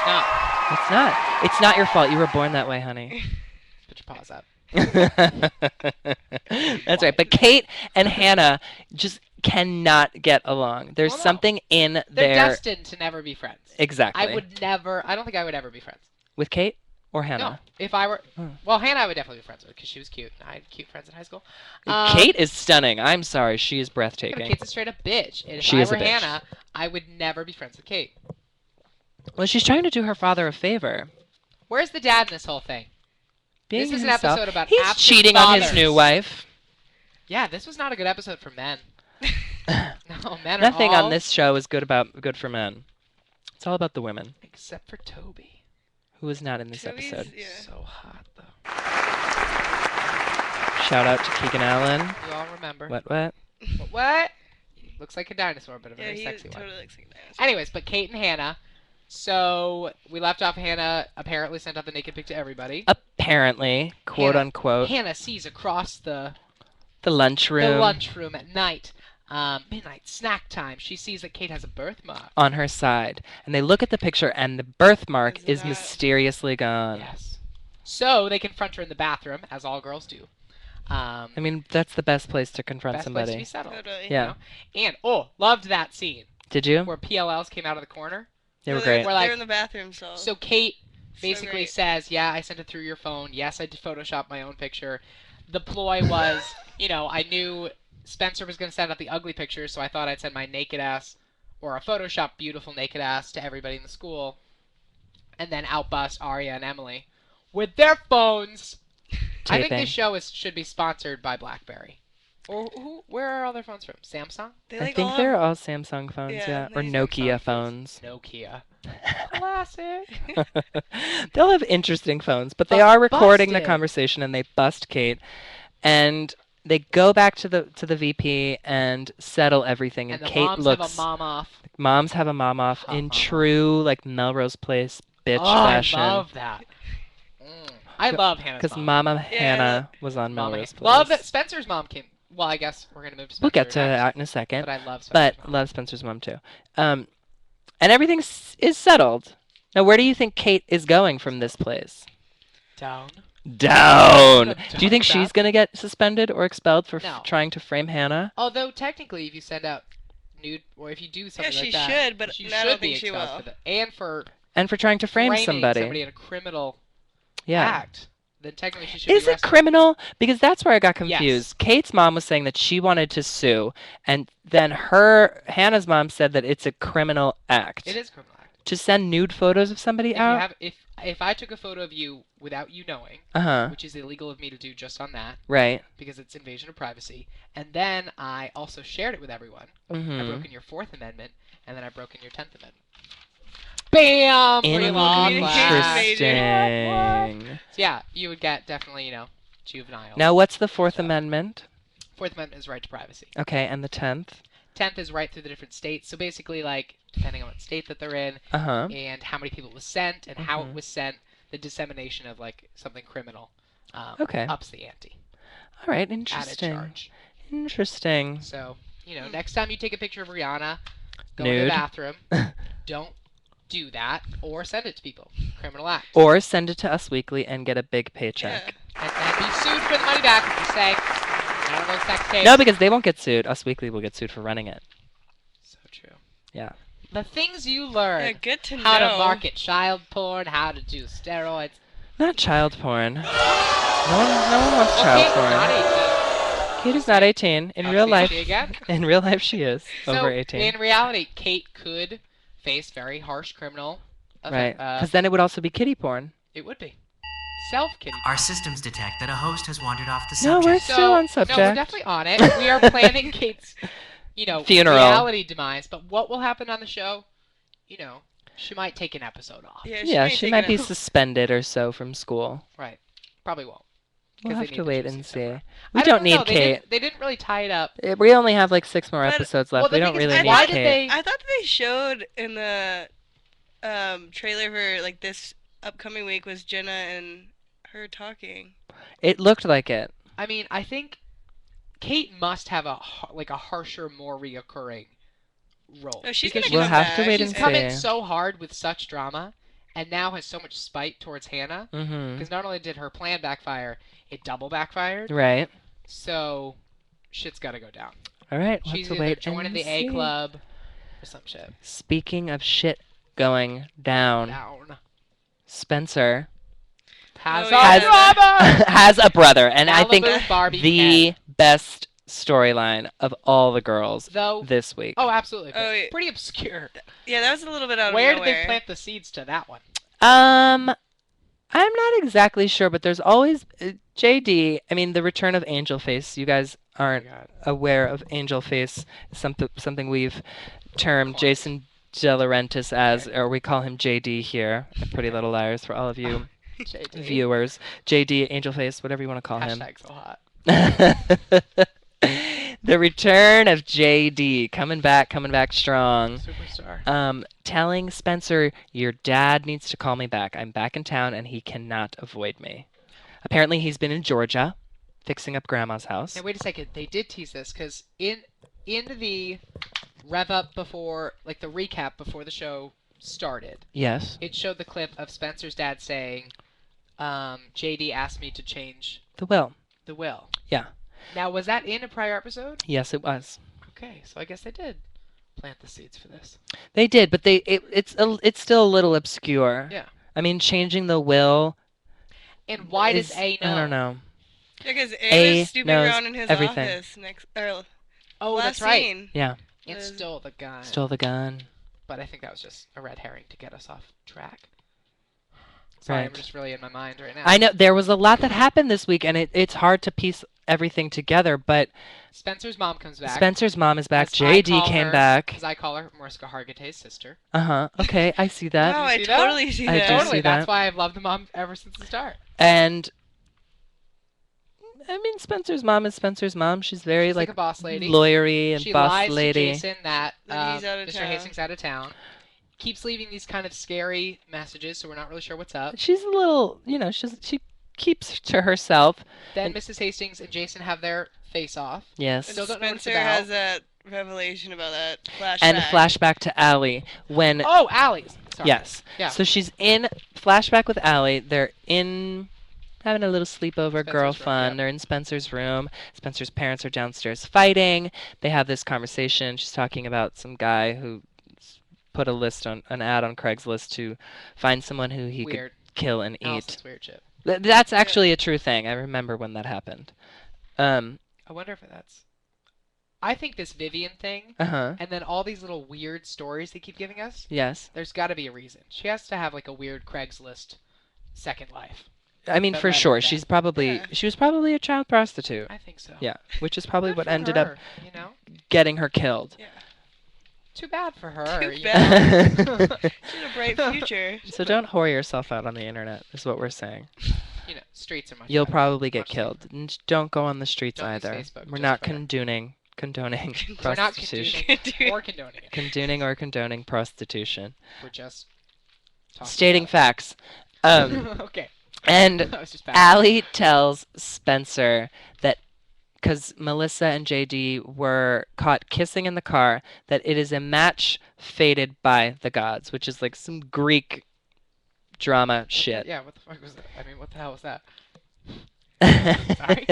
not. It's not. It's not your fault. You were born that way, honey. Put your paws up. That's right. But Kate and Hannah just cannot get along. There's Well, no. something in They're their destined to never be friends. exactly. I don't think I would ever be friends. With Kate or No. Hannah? If I were, Hmm. well, Hannah I would definitely be friends with because she was cute. And I had cute friends in high school. Kate is stunning. I'm sorry. She is Yeah, but breathtaking. Kate's a straight up bitch. And if She I is a were bitch. Hannah, I would never be friends with Kate. Well, she's trying to do her father a favor. Where's the dad in this whole thing? Being This is an himself. episode about He's absent cheating on his fathers. new wife. Yeah, this was not a good episode for men. No, men are Nothing all, on this show is good for men. It's all about the women. except for Toby. Who is not in this Toby's- episode? Yeah. So hot though. Shout out to Keegan Allen. You all remember? What? What? Looks like a dinosaur, but a Yeah, very he sexy totally one. looks like a dinosaur. Anyways, but Kate and Hannah. So we left off. Hannah apparently sent out the naked pic to everybody. Apparently, quote Hannah- unquote, Hannah sees across the lunchroom lunchroom at night, midnight snack time. She sees that Kate has a birthmark. on her side. And they look at the picture, and the birthmark Is is that- mysteriously gone. Yes. So they confront her in the bathroom, as all girls do. I mean, that's the best place to confront Best somebody. place to be settled. Totally. Yeah. And loved that scene Did you? where PLLs came out of the corner. They were No, great. We're like- they're in the bathroom, so. So Kate basically great. says, "Yeah, I sent it through your phone. Yes, I did Photoshop my own picture." The ploy was, I knew Spencer was going to send out the ugly pictures, so I thought I'd send my naked ass or a Photoshop beautiful naked ass to everybody in the school, and then outbust Aria and Emily with their phones. I think Taping. this show should be sponsored by BlackBerry. Or where are all their phones from? Samsung? They I like think all they're have- all Samsung phones, Yeah, or they Nokia Samsung phones. Nokia. Classic. They'll have interesting phones, but they But are recording the busted. conversation, and they bust Kate, and they go back to the VP and settle everything. And And the Kate moms looks. have a mom off. Moms have a mom off Hot in mom off. true like Melrose Place bitch Oh, fashion. I love that. I love Hannah's Because mom. Mama Hannah was on Mama Melrose Han- Place. Love that Spencer's mom came. Well, I guess we're gonna move to Spencer. We'll get to next, that in a second. But I love Spencer's But mom. love Spencer's mom too. And everything is settled. Now, where do you think Kate is going from this place? Down. Down. Do you think Down she's going to get suspended or expelled for No. trying to frame Hanna? Although technically, if you send out nude, or if you do something she like that, should, but she I should don't be think she expelled will. for that. And for And for trying to frame framing somebody. in a criminal Yeah. act, then technically she should Is be it arrested. criminal? Because that's where I got confused. Yes. Kate's mom was saying that she wanted to sue, and then Hannah's mom said that it's a criminal act. It is a criminal act. To send nude photos of somebody If you out? have, if I took a photo of you without you knowing, Uh-huh. which is illegal of me to do just on that, Right. because it's invasion of privacy, and then I also shared it with everyone. I've Mm-hmm. broken your 4th Amendment, and then I've broken your 10th Amendment. Bam! Free law class. Interesting. So yeah, you would get definitely, juvenile. Now, what's the Fourth Amendment? 4th Amendment is right to privacy. Okay, and the 10th? 10th is right through the different states. So basically, like, depending on what state that they're in, Uh-huh. and how many people it was sent, and how Mhm. it was sent, the dissemination of, like, something criminal Okay. ups the ante. All right, Added interesting. charge. Interesting. So, next time you take a picture of Rihanna, go to Nude. the bathroom, don't do that, or send it to people. Criminal act. Or send it to Us Weekly and get a big paycheck. And be sued for the money back if you say, none of those sex tapes. No, because they won't get sued. Us Weekly will get sued for running it. So true. Yeah. The things you learn. Yeah, good to How know. to market child porn, how to do steroids. Not child porn. No one wants Well, child Kate's porn. not 18. Kate is not 18. In Oh, real see, life, she again? in real life, she is So, over 18. in reality, Kate could face very harsh criminal Right. offense. Because then it would also be kiddie porn. It would be. Self-kidding. Our systems detect that a host has wandered off the No, we're subject. still on No, subject. we're definitely on it. We are planning Kate's, Funeral. reality demise. But what will happen on the show? She might take an episode off. Yeah, she take might it be out. suspended or so from school. Right. Probably won't. We'll 'Cause they have need to the wait juicy and see. somewhere. We I don't know, need they Kate. didn't really tie it up. We only have like 6 more But- episodes Well, left. the We don't thing is, really need why did Kate. I thought they showed in the trailer for like this upcoming week was Jenna and her talking. It looked like it. I mean, I think Kate must have a harsher, more reoccurring role. No, she's Because gonna We'll come have to back. wait she's and come in see. so hard with such drama, and now has so much spite towards Hanna. Mm-hmm. Because not only did her plan backfire, it double backfired. Right. So, shit's got to go down. All right. We'll She's have to either wait joining and the A see. club or some shit. Speaking of shit going down, Down. Spencer Has Oh, a yeah. brother! has a brother, and I think Malibu Barbie the Ken. best storyline of all the girls Though. this week. Oh, absolutely. But Oh, yeah. pretty obscure. Yeah, that was a little bit out Where of did nowhere. they plant the seeds to that one? I'm not exactly sure, but there's always JD. I mean, the return of Angel Face. You guys aren't aware of Angel Face. Something we've termed Jason De Laurentiis as, or we call him JD here. at Pretty Little Liars for all of you JD. viewers. JD, Angel Face, whatever you want to call him. Hashtag so hot. The return of JD coming back strong. Superstar. Telling Spencer, your dad needs to call me back. I'm back in town and he cannot avoid me. Apparently he's been in Georgia fixing up grandma's house. Now wait a second. They did tease this because in the rev up before, like the recap before the show started, Yes. it showed the clip of Spencer's dad saying, "JD asked me to change The will. the will." Yeah. Now was that in a prior episode? Yes, it was. Okay, so I guess they did plant the seeds for this. They did, but it's still a little obscure. Yeah. I mean, changing the will. And why does is- A know? I don't know. Because A A was snooping knows around in his everything. office next or Oh, last that's right. scene. Yeah. It Was- stole the gun. Stole the gun. But I think that was just a red herring to get us off track. Sorry, I'm Right. just really in my mind right now. I know there was a lot that happened this week, and it's hard to piece everything together. But Spencer's mom comes back. Spencer's mom is back. As JD came back. Because I call her Mariska Hargitay's sister. Okay, I see that. Wow, I see that? totally see I that. do Totally. see That's that. why I've loved the mom ever since the start. And I mean, Spencer's mom is Spencer's mom. She's very She's like a boss lady. lawyery and She boss lies lady. to Jason that That he's out of Mr. town. Hastings out of town. Keeps leaving these kind of scary messages, so we're not really sure what's up. She's a little, she keeps to herself. Then Mrs. Hastings and Jason have their face-off. Yes. Still don't know what it's Spencer about. has that revelation about that flashback. And flashback to Allie when. Oh, Allie. Sorry. Yes. Yeah. So she's in flashback with Allie. They're in having a little sleepover, Spencer's girl room, fun. yeah. They're in Spencer's room. Spencer's parents are downstairs fighting. They have this conversation. She's talking about some guy who put an ad on Craigslist to find someone who he Weird. could kill and eat. Allison's weird shit. That's actually a true thing. I remember when that happened. I wonder if that's... I think this Vivian thing, Uh-huh. and then all these little weird stories they keep giving us, Yes. there's got to be a reason. She has to have like a weird Craigslist second life. I mean, That for led to sure. that. She was probably a child prostitute. I think so. Yeah, which is probably Good what for ended her, up you know? getting her killed. Yeah. Too bad for her. Too you bad. know? She had a bright future. So don't whore yourself out on the internet, is what we're saying. You know, streets are much You'll better. probably get Much killed. Don't go on the streets Don't use either. Facebook, We're just not better. condoning We're not prostitution. condoning or condoning it. Condoning or condoning prostitution. We're just talking Stating about facts. it. Okay. And That was just bad. Allie tells Spencer that because Melissa and JD were caught kissing in the car, that it is a match fated by the gods, which is like some Greek drama shit. Yeah, what the fuck was that? I mean, what the hell was that? Sorry.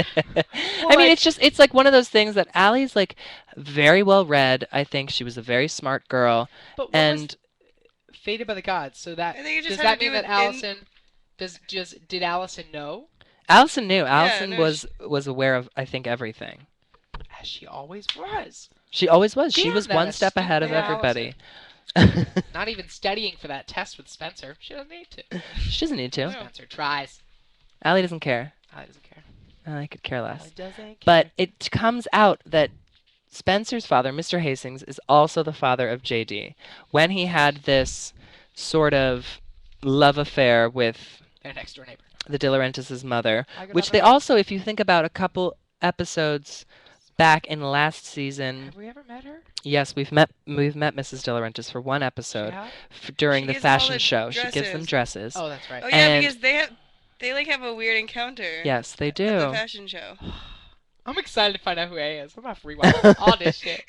I mean, it's like one of those things that Allie's like very well read. I think she was a very smart girl. But what And was fated by the gods? So that I think it just does had that to do mean that with Allison did Allison know? Allison knew. Allison no, was aware of, I think, everything. As she always was. She always was. She Damn, was that one is step ahead of stupid everybody. Not even studying for that test with Spencer. She doesn't need to. She doesn't need to. Spencer tries. Allie doesn't care. Allie doesn't care. Allie could care less. Allie doesn't care. But it comes out that Spencer's father, Mr. Hastings, is also the father of JD. When he had this sort of love affair with their next door neighbor. the De Laurentiis' mother, I could which not they remember. also, if you think about a couple episodes back in last season, Have we ever met her? yes, we've met Mrs. De Laurentiis for one episode Yeah. during She the gives them all fashion the show. She gives them dresses. dresses. Oh, that's right. Oh yeah, And- because they like have a weird encounter. Yes, they At the do. fashion show. I'm excited to find out who A is. I'm gonna have to rewatch all this shit.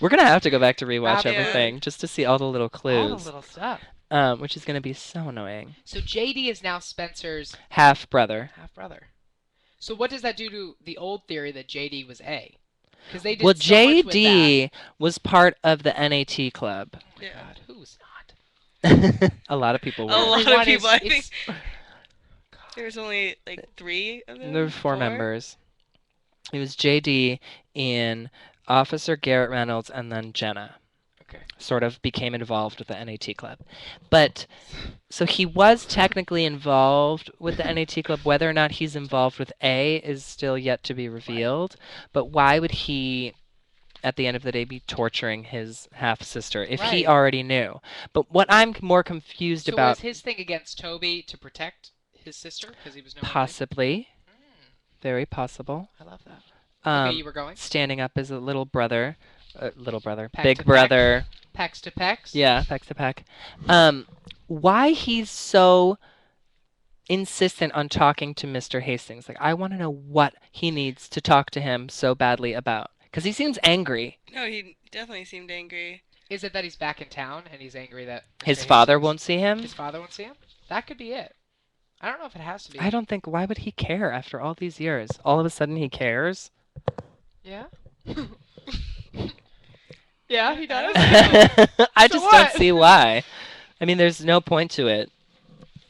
We're gonna have to go back to rewatch Yeah. everything just to see all the little All clues, the little stuff. which is gonna be so annoying. So JD is now Spencer's Half brother. half brother. So what does that do to the old theory that JD was A? Because they did Well, so much with JD was part of the NAT club. that. Oh my Yeah. God, who's not? A lot of people A were. lot of Everyone people, I think. it's- There's only like 3 of them. There were 4 members. It was JD, Ian, Officer Garrett Reynolds, and then Jenna. Okay. Sort of became involved with the NAT club. But, so he was technically involved with the NAT club. Whether or not he's involved with A is still yet to be revealed. But why would he, at the end of the day, be torturing his half-sister if he Right. already knew? But what I'm more confused So about, was his thing against Toby to protect his sister because he was no possibly, very possible, I love that. Okay, you were going standing up as a little brother, Peck big to peck. brother. pecs to pecs. Yeah, pecs to peck. Why he's so insistent on talking to Mr. Hastings? Like, I want to know what he needs to talk to him so badly about. Because he seems angry. No, he definitely seemed angry. Is it that he's back in town and he's angry that His Mr. father Hastings- won't see him? His father won't see him. That could be it. I don't know if it has to be. I don't think, why would he care after all these years? All of a sudden he cares? Yeah. Yeah, he does. I So just what? don't see why. I mean, there's no point to it.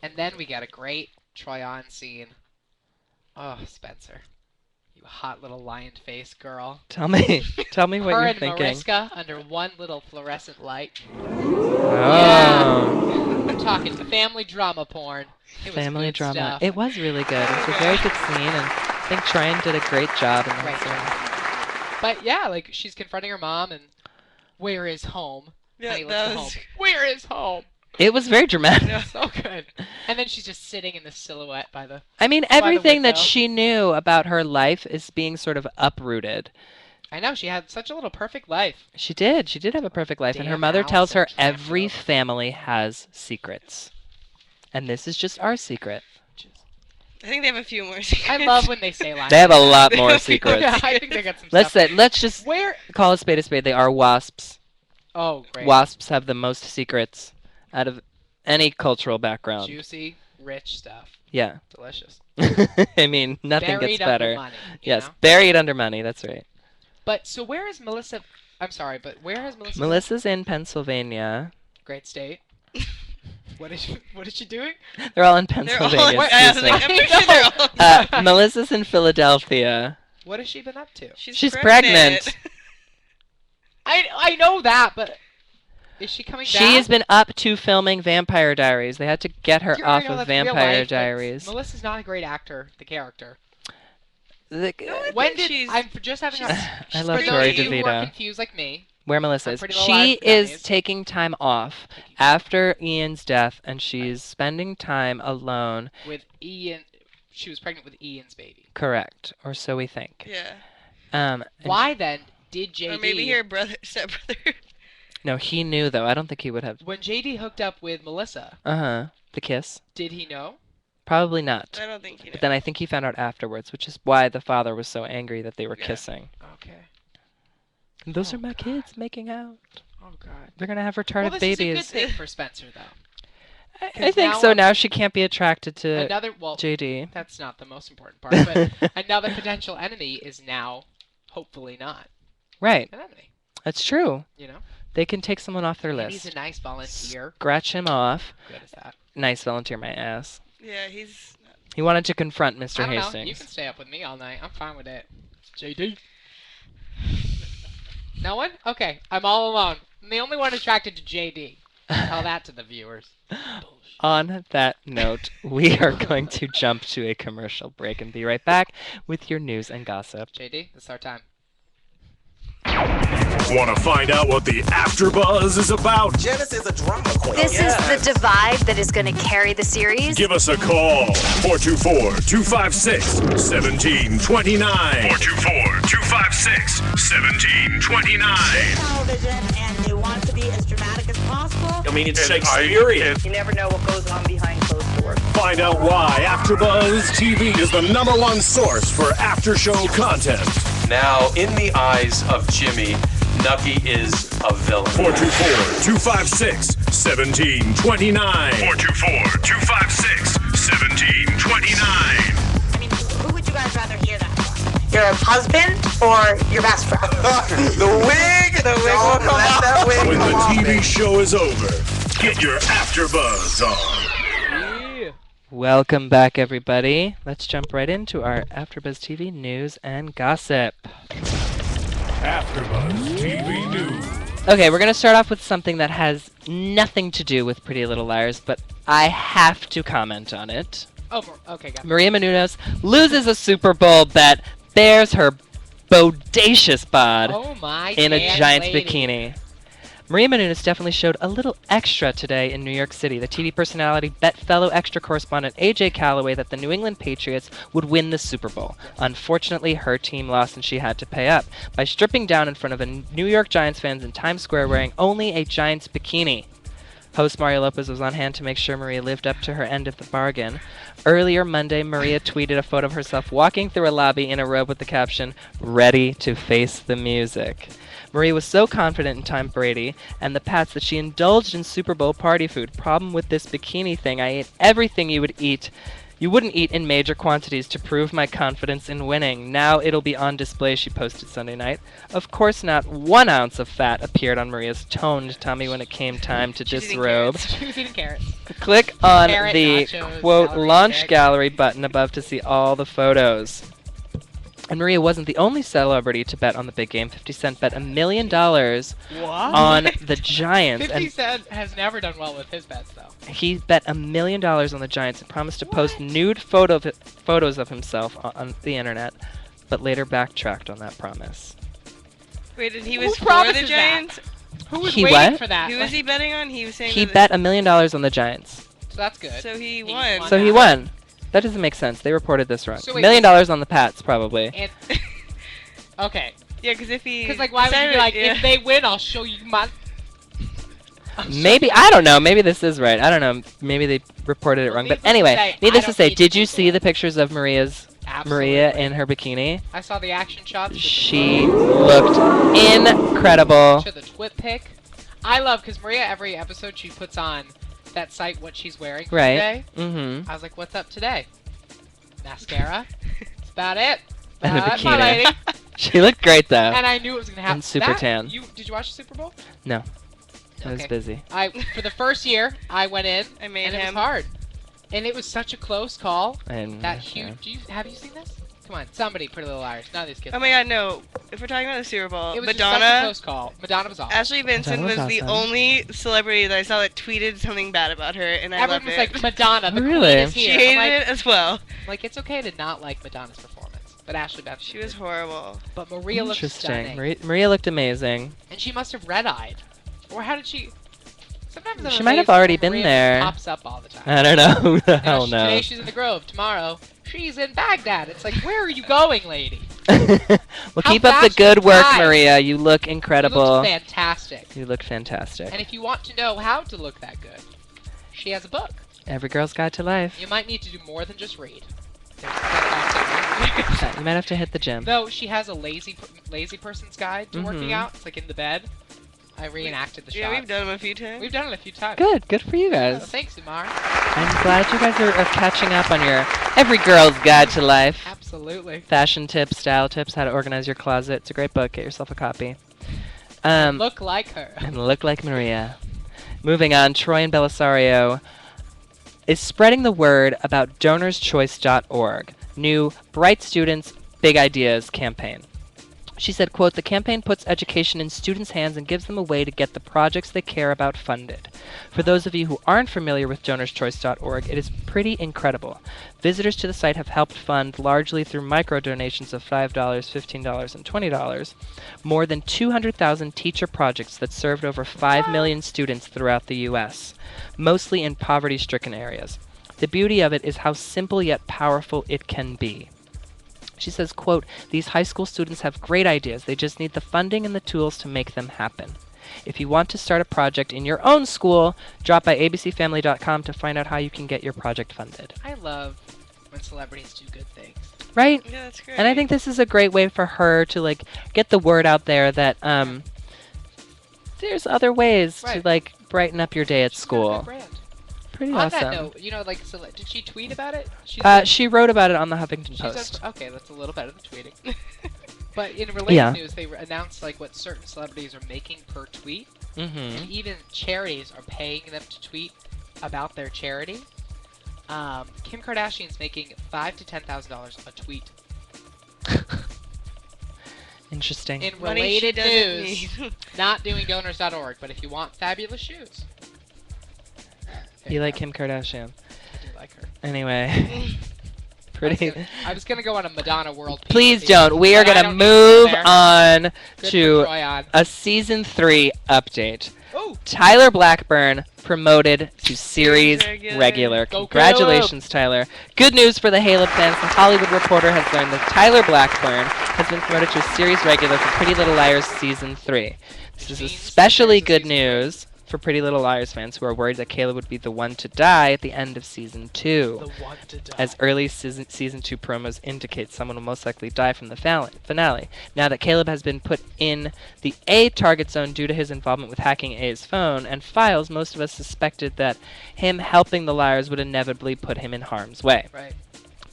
And then we got a great Troyan scene. Oh, Spencer. You hot little lion-faced girl. Tell me what Her you're and thinking. Mariska under one little fluorescent light. Oh. I'm talking family drama porn. It was Family good drama. stuff. It was really good. It was a very good scene, and I think Tryon did a great job in that Right. series. But yeah, like she's confronting her mom and where is home? Yeah, Honey, let's that go was. home. Where is home? It was very dramatic. Yeah. So good. And then she's just sitting in the silhouette by the. I mean, the everything that window. she knew about her life is being sort of uprooted. I know she had such a little perfect life. She did. She did have a perfect life. And her Damn mother house tells her and tramp every rope. family has secrets. And this is just our secret. I think they have a few more secrets. I love when they say lines. They have a lot They more have a few secrets. Yeah, I think they got some Let's stuff. let's just Where? call a spade a spade. They are wasps. Oh, great. Wasps have the most secrets out of any cultural background. Juicy, rich stuff. Yeah. Delicious. I mean, nothing Buried gets under better. money, you Yes, know? buried under money. That's right. But so where is Melissa? I'm sorry, but where has Melissa? been? Melissa's in Pennsylvania. Great state. What is she doing? They're all in They're Pennsylvania. all. I was excuse like, me. I'm pretty sure they're all. Melissa's in Philadelphia. What has she been up to? She's pregnant. I know that, but is she coming back? She has been up to filming Vampire Diaries. They had to get her Yeah, I off know of that's real Vampire life, but Diaries. Melissa's not a great actor. The character. The- When did she's- I'm just having a? I love for Tori those of you who are DeVito. confused like me. Where Melissa I'm is. Pretty Little She Liars is dummies. taking time off after Ian's death, and she's spending time alone. With Ian. She was pregnant with Ian's baby. Correct, or so we think. Yeah. And Why then did JD? Or maybe her stepbrother. No, he knew though. I don't think he would have. When JD hooked up with Melissa, The kiss. did he know? Probably not. I don't think he knows. But then I think he found out afterwards, which is why the father was so angry that they were Yeah. kissing. Okay. And those Oh, are my God. kids making out. Oh God. They're gonna have retarded Well, this babies. is a good thing for Spencer, though. I 'cause think now so. I'm- Now she can't be attracted to Well, JD. that's not the most important part. But another potential enemy is now, hopefully not, Right. an enemy. That's true. You know. They can take someone off their And list. he's a nice volunteer. Scratch him off. Good as that. Nice volunteer, my ass. Yeah, he's. He wanted to confront I Mr. don't know. Hastings. You can stay up with me all night. I'm fine with it. JD. No one? Okay. I'm all alone. I'm the only one attracted to JD. Tell that to the viewers. On that note, we are going to jump to a commercial break and be right back with your news and gossip. JD, it's our time. Want to find out what the AfterBuzz is about? Janice is a drama queen. This is the divide that is going to carry the series. Give us a call. 424-256-1729. 424-256-1729. television and they want to be as dramatic as possible. I mean, it's Shakespearean. You never know what goes on behind closed doors. Find out why AfterBuzz TV is the #1 source for after-show content. Now, in the eyes of Jimmy, Nucky is a villain. 424-256-1729. 424-256-1729. I mean, who would you guys rather hear that from? Your husband or your best friend? The wig! The wig will come off. That wig When come the off, TV baby. show is over, get your AfterBuzz on. Yeah. Welcome back, everybody. Let's jump right into our AfterBuzz TV news and gossip. AfterBuzz TV News. Okay, we're going to start off with something that has nothing to do with Pretty Little Liars, but I have to comment on it. Oh, okay, got it. Maria Menounos loses a Super Bowl bet, bears her bodacious bod Oh my in a damn Giants lady. bikini. Maria Menounos definitely showed a little extra today in New York City. The TV personality bet fellow extra correspondent AJ Calloway that the New England Patriots would win the Super Bowl. Unfortunately, her team lost and she had to pay up by stripping down in front of a New York Giants fans in Times Square wearing only a Giants bikini. Host Mario Lopez was on hand to make sure Maria lived up to her end of the bargain. Earlier Monday, Maria tweeted a photo of herself walking through a lobby in a robe with the caption, "Ready to face the music." Maria was so confident in Tom Brady and the Pats that she indulged in Super Bowl party food. Problem with this bikini thing, I ate everything you wouldn't eat in major quantities to prove my confidence in winning. Now it'll be on display, she posted Sunday night. Of course not 1 ounce of fat appeared on Maria's toned tummy when it came time to She's eating disrobe. She was eating carrots. Click on Carrot the nachos, quote celery launch stick. gallery button above to see all the photos. And Maria wasn't the only celebrity to bet on the big game. 50 Cent bet $1 million on the Giants. 50 Cent has never done well with his bets, though. He bet $1 million on the Giants and promised to post nude photos of himself on the internet, but later backtracked on that promise. Wait, and he was for the Giants? Who was waiting for that? Who was he betting on? He was saying he bet $1 million on the Giants. So that's good. So he won. So he won. That doesn't make sense. They reported this wrong. So $1 million on the Pats, probably. And okay. Yeah, because if he... Because, like, why would you be like, if they win, I'll show you my... Maybe, I don't know. Maybe this is right. I don't know. Maybe they reported it wrong. But anyway, needless to say, did you see the pictures of Maria in her bikini? I saw the action shots. She looked incredible. To the twit pic. I love, because Maria, every episode she puts on that site what she's wearing for Right. the day. Mm-hmm. I was like, what's up today? Mascara. That's about it. And a My bikini. lady. She looked great, though. And I knew it was going to happen. And super tan. Did you watch the Super Bowl? No. I was busy. For the first year, I went in, and it was hard. And it was such a close call. That huge. Have you seen this? Come on, somebody, Pretty Little Liars. None of these kids. Oh my God, no! If we're talking about the Super Bowl, it was Madonna. Just such a close call. Madonna was awesome. Ashley Benson was the only celebrity that I saw that tweeted something bad about her, and I loved it. Everyone was like, Madonna, the Really? queen is here. She hated it as well. Like, it's okay to not like Madonna's performance, but Ashley Benson. She was horrible. But Maria looked Interesting. stunning. Maria looked amazing. And she must have red-eyed, or how did she? Sometimes She might have already been there. Pops up all the time. I don't know. Who the hell knows? Today she's in the Grove. Tomorrow she's in Baghdad. It's like, where are you going, lady? Well, keep up the good work, Maria. You look incredible. You look fantastic. You look fantastic. And if you want to know how to look that good, she has a book. Every Girl's Guide to Life. You might need to do more than just read. You might have to hit the gym. Though she has a lazy person's guide to working out. It's like in the bed. I reenacted the shot. Yeah, we've done them a few times. We've done it a few times. Good for you guys. Thanks, Umar. I'm glad you guys are catching up on your Every Girl's Guide to Life. Absolutely. Fashion tips, style tips, how to organize your closet. It's a great book. Get yourself a copy. Look like her. And look like Maria. Moving on, Troy and Belisario is spreading the word about donorschoice.org. New Bright Students, Big Ideas campaign. She said, quote, the campaign puts education in students' hands and gives them a way to get the projects they care about funded. For those of you who aren't familiar with donorschoice.org, it is pretty incredible. Visitors to the site have helped fund, largely through micro-donations of $5, $15, and $20, more than 200,000 teacher projects that served over 5 million students throughout the U.S., mostly in poverty-stricken areas. The beauty of it is how simple yet powerful it can be. She says, quote, these high school students have great ideas. They just need the funding and the tools to make them happen. If you want to start a project in your own school, drop by abcfamily.com to find out how you can get your project funded. I love when celebrities do good things. Right? Yeah, that's great. And I think this is a great way for her to, like, get the word out there that there's other ways to, like, brighten up your day at school. Pretty awesome. On that note, you know, like, so, did she tweet about it? She wrote about it on the Huffington Post. Okay, that's a little better than tweeting. But in related news, they announced like what certain celebrities are making per tweet, and even charities are paying them to tweet about their charity. Kim Kardashian's making $5,000 to $10,000 a tweet. Interesting. In related news, not doing donors.org, but if you want fabulous shoes. You like Kim Kardashian? I do like her. Anyway. Pretty. I was going to go on a Madonna world. Please don't. We are going to move on to a season 3 update. Ooh. Tyler Blackburn promoted to series regular. Congratulations, Tyler. Good news for the Caleb fans. The Hollywood Reporter has learned that Tyler Blackburn has been promoted to a series regular for Pretty Little Liars season 3. This is especially good news for Pretty Little Liars fans who are worried that Caleb would be the one to die at the end of Season 2. The one to die. As early Season 2 promos indicate, someone will most likely die from the finale. Now that Caleb has been put in the A target zone due to his involvement with hacking A's phone and files, most of us suspected that him helping the Liars would inevitably put him in harm's way. Right.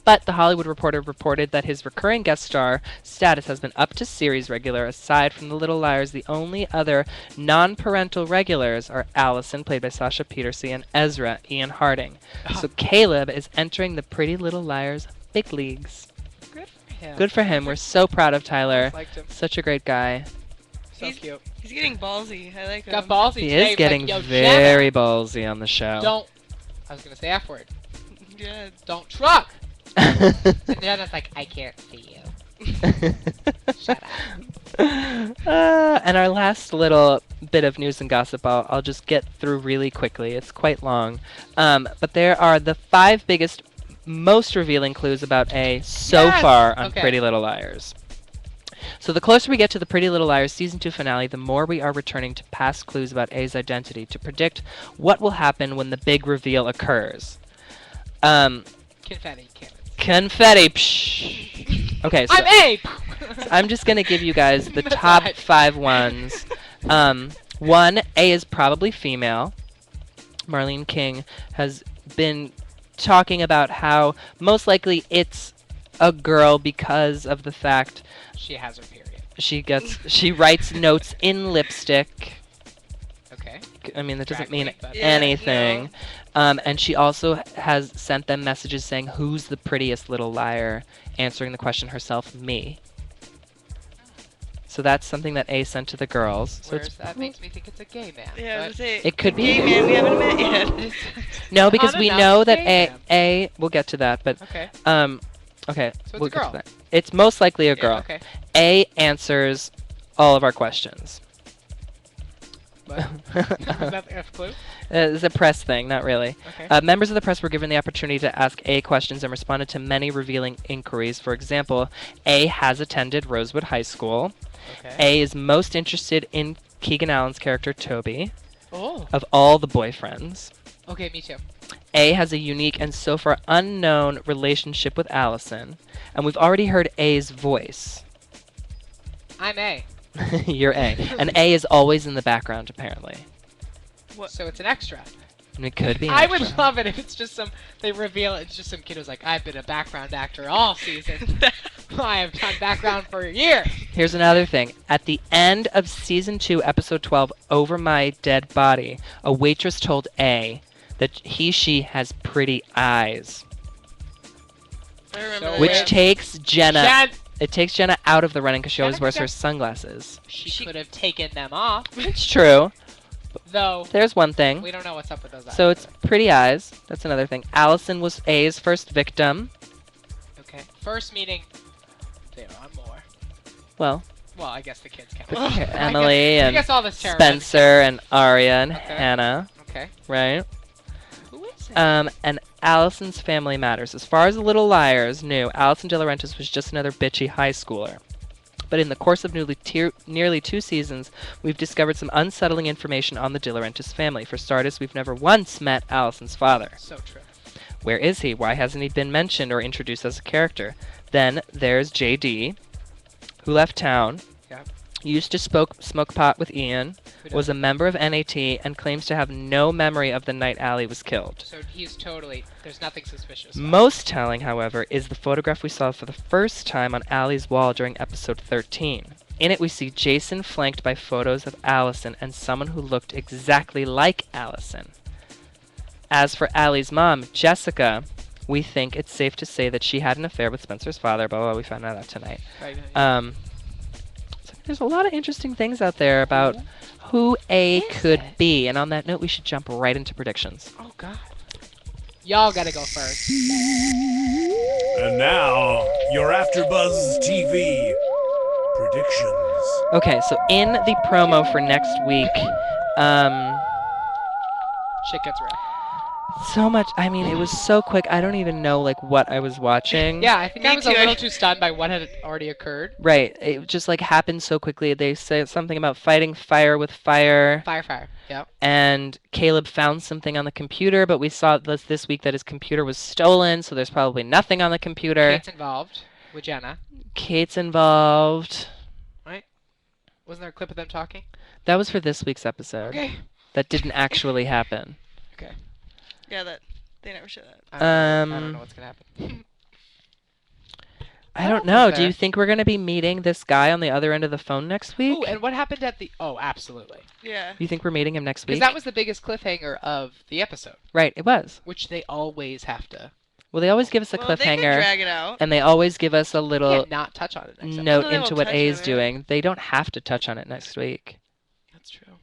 But the Hollywood Reporter reported that his recurring guest star status has been up to series regular. Aside from the Little Liars, the only other non-parental regulars are Allison, played by Sasha Peterson, and Ezra, Ian Harding. So Caleb is entering the Pretty Little Liars big leagues. Good for him. Good for him. We're so proud of Tyler. Liked him. Such a great guy. So cute. He's getting ballsy. I like him. Got ballsy He today. is getting like, Yo, very Jenna, ballsy on the show. don't. I was gonna say F word. Yeah. Don't truck. And Jenna's like, I can't see you. Shut up. And our last little bit of news and gossip, I'll just get through really quickly. It's quite long. But there are the 5 biggest, most revealing clues about A so far on Pretty Little Liars. So the closer we get to the Pretty Little Liars Season 2 finale, the more we are returning to past clues about A's identity to predict what will happen when the big reveal occurs. Confetti cannons. Confetti. Psh. Okay, so I'm A! I'm just going to give you guys the top 5 ones. 1, A is probably female. Marlene King has been talking about how most likely it's a girl because of the fact She has her period. she writes notes in lipstick. Okay. I mean, that doesn't mean but- anything. And she also has sent them messages saying, who's the prettiest little liar? Answering the question herself, me. So that's something that A sent to the girls. So Whereas that makes me think it's a gay man. Yeah, I was gonna say, it could be. gay man we haven't met yet. No, because we know that gay man. A we'll get to that, but Okay. okay, So it's we'll a get girl. to that. It's most likely a Yeah, girl. okay. A answers all of our questions. But is that a clue? It's a press thing, not really. Okay. Members of the press were given the opportunity to ask A questions and responded to many revealing inquiries. For example, A has attended Rosewood High School. Okay. A is most interested in Keegan Allen's character, Toby, Oh. of all the boyfriends. Okay, me too. A has a unique and so far unknown relationship with Allison. And we've already heard A's voice. I'm A. You're A. And A is always in the background, apparently. So it's an extra. And it could be an I extra. would love it if it's just they reveal it's just some kid who's like, I've been a background actor all season. I have done background for a year. Here's another thing. At the end of Season 2, Episode 12, Over My Dead Body, a waitress told A that she has pretty eyes. I remember Which that. takes Jenna... It takes Jenna out of the running because she always wears her sunglasses. She could have taken them off. It's true. Though. There's one thing. We don't know what's up with those eyes. So it's pretty eyes. That's another thing. Allison was A's first victim. Okay. First meeting. There are more. Well, I guess the kids count. Emily I and guess all this Spencer and Aria and Hanna. Okay. Right? Who is it? And Allison's family matters. As far as the Little Liars knew, Allison De Laurentiis was just another bitchy high schooler. But in the course of nearly 2 seasons, we've discovered some unsettling information on the De Laurentiis family. For starters, we've never once met Allison's father. So true. Where is he? Why hasn't he been mentioned or introduced as a character? Then there's JD, who left town, used to smoke pot with Ian, was a member of NAT, and claims to have no memory of the night Allie was killed. So he's totally, there's nothing suspicious. Most telling, however, is the photograph we saw for the first time on Allie's wall during episode 13. In it, we see Jason flanked by photos of Allison and someone who looked exactly like Allison. As for Allie's mom, Jessica, we think it's safe to say that she had an affair with Spencer's father, blah, blah, blah. We found out that tonight. Right. So there's a lot of interesting things out there about who A could be. And on that note, we should jump right into predictions. Oh, God. Y'all gotta go first. And now, your AfterBuzz TV predictions. Okay, so in the promo for next week, Shit gets real. so much. I mean, it was so quick. I don't even know like what I was watching. Yeah, I think I was a little too stunned by what had already occurred. Right. It just like happened so quickly. They said something about fighting fire with fire. Fire. Yep. And Caleb found something on the computer, but we saw this week that his computer was stolen, so there's probably nothing on the computer. Kate's involved with Jenna. Kate's involved. Right? Wasn't there a clip of them talking? That was for this week's episode. Okay. That didn't actually happen. Okay. Yeah, they never show that. I don't know what's gonna happen. I don't know. Do you think we're gonna be meeting this guy on the other end of the phone next week? Ooh, and what happened at the? Oh, absolutely. Yeah. You think we're meeting him next week? Because that was the biggest cliffhanger of the episode. Right, it was. Which they always have to. Well, they always give us a Well, they could cliffhanger, drag it out. and they always give us a little Can't not touch on it next episode. note Well, they into won't what touch A on is it. doing. They don't have to touch on it next week. That's true.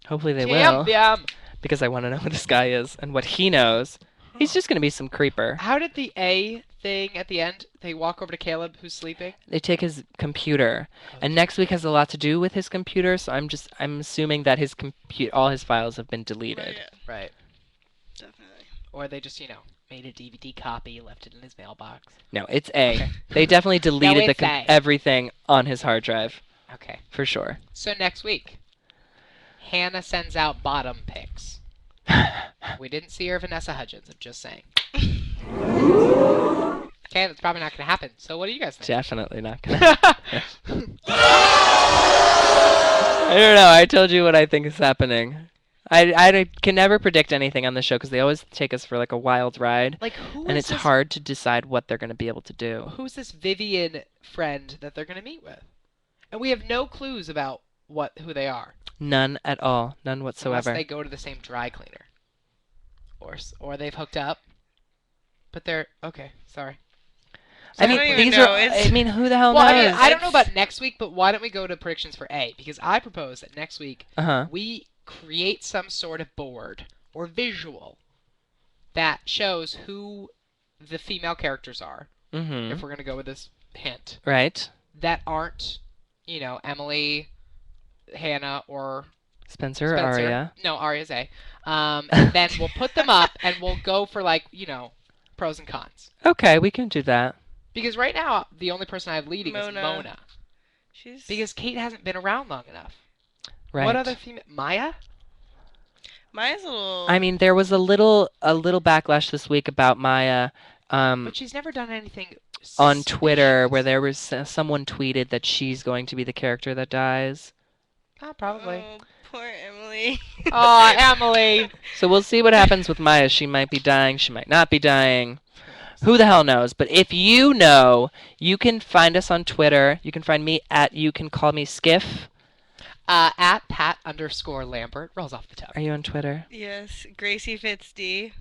Hopefully they will, Damn. because I want to know who this guy is and what he knows. He's just going to be some creeper. How did the A thing at the end, they walk over to Caleb who's sleeping? They take his computer, and next week has a lot to do with his computer, so I'm assuming that his all his files have been deleted. Right. Definitely. Or they just, made a DVD copy, left it in his mailbox. No, it's A. Okay. They definitely deleted it's A. everything on his hard drive. Okay. For sure. So next week, Hanna sends out bottom pics. We didn't see her Vanessa Hudgens, I'm just saying. Okay, that's probably not going to happen. So what do you guys think? Definitely not gonna happen. I don't know. I told you what I think is happening. I can never predict anything on the show because they always take us for like a wild ride. Like who and is it's this, hard to decide what they're going to be able to do. Who's this Vivian friend that they're going to meet with? And we have no clues about who they are. None at all. None whatsoever. Unless they go to the same dry cleaner. Or they've hooked up. But they're okay, sorry. I mean, these are. I mean, who the hell knows? I don't know about next week, but why don't we go to predictions for A? Because I propose that next week we create some sort of board or visual that shows who the female characters are. Mm-hmm. If we're gonna go with this hint, right? That aren't, Emily, Hanna, or Spencer. Aria. No, Aria's A. And then we'll put them up and we'll go for pros and cons. Okay, we can do that. Because right now, the only person I have leading is Mona. Because Kate hasn't been around long enough. Right. What other female? Maya? Maya's a little... I mean, there was a little backlash this week about Maya. But she's never done anything on Twitter where there was someone tweeted that she's going to be the character that dies. Oh, probably. Oh, poor Emily. Oh, Emily. So we'll see what happens with Maya. She might be dying. She might not be dying. Who the hell knows? But if you know, you can find us on Twitter. You can find me at You Can Call Me Skiff. At Pat_Lambert. Rolls off the tongue. Are you on Twitter? Yes. Gracie Fitz D.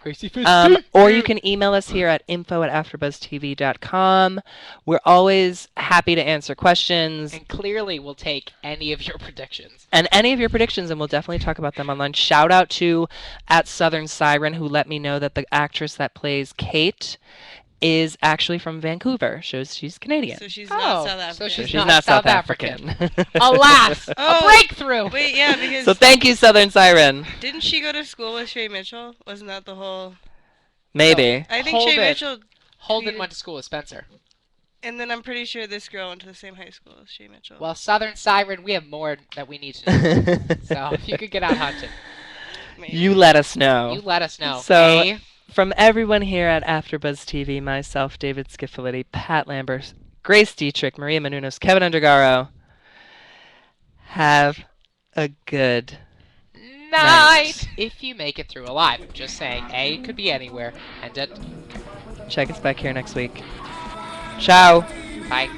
Gracie Fitz D. Or you can email us here at info@AfterBuzzTV.com. We're always happy to answer questions. And clearly we'll take any of your predictions. And we'll definitely talk about them online. Shout out to @Southern Siren, who let me know that the actress that plays Kate is actually from Vancouver. Shows she's Canadian. So she's not South African. So she's not South African. Alas, a breakthrough. Wait, yeah, because... So thank you, Southern Siren. Didn't she go to school with Shay Mitchell? Wasn't that the whole... Maybe. No. I think Shay Mitchell... Holden went to school with Spencer. And then I'm pretty sure this girl went to the same high school as Shay Mitchell. Well, Southern Siren, we have more that we need to know. So if you could get out hunting. Maybe. You let us know. You let us know. So, from everyone here at AfterBuzz TV, myself, David Schifilliti, Pat Lambert, Grace Dietrich, Maria Menounos, Kevin Undergaro, have a good night. If you make it through alive. I'm just saying, A could be anywhere. And check us back here next week. Ciao. Bye.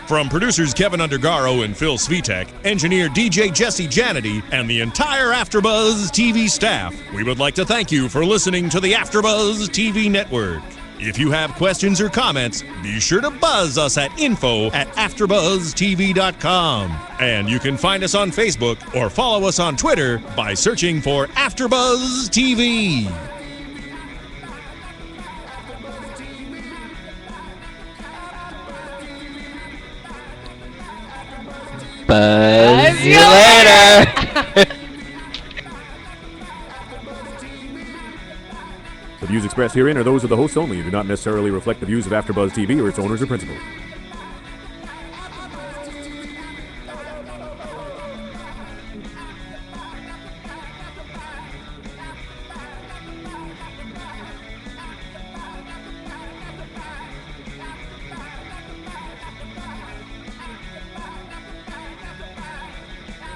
From producers Kevin Undergaro and Phil Svitek, engineer DJ Jesse Janity, and the entire AfterBuzz TV staff, we would like to thank you for listening to the AfterBuzz TV network. If you have questions or comments, be sure to buzz us at info@AfterBuzzTV.com. And you can find us on Facebook or follow us on Twitter by searching for AfterBuzz TV. Buzz you later. The views expressed herein are those of the hosts only and do not necessarily reflect the views of AfterBuzz TV or its owners or principals.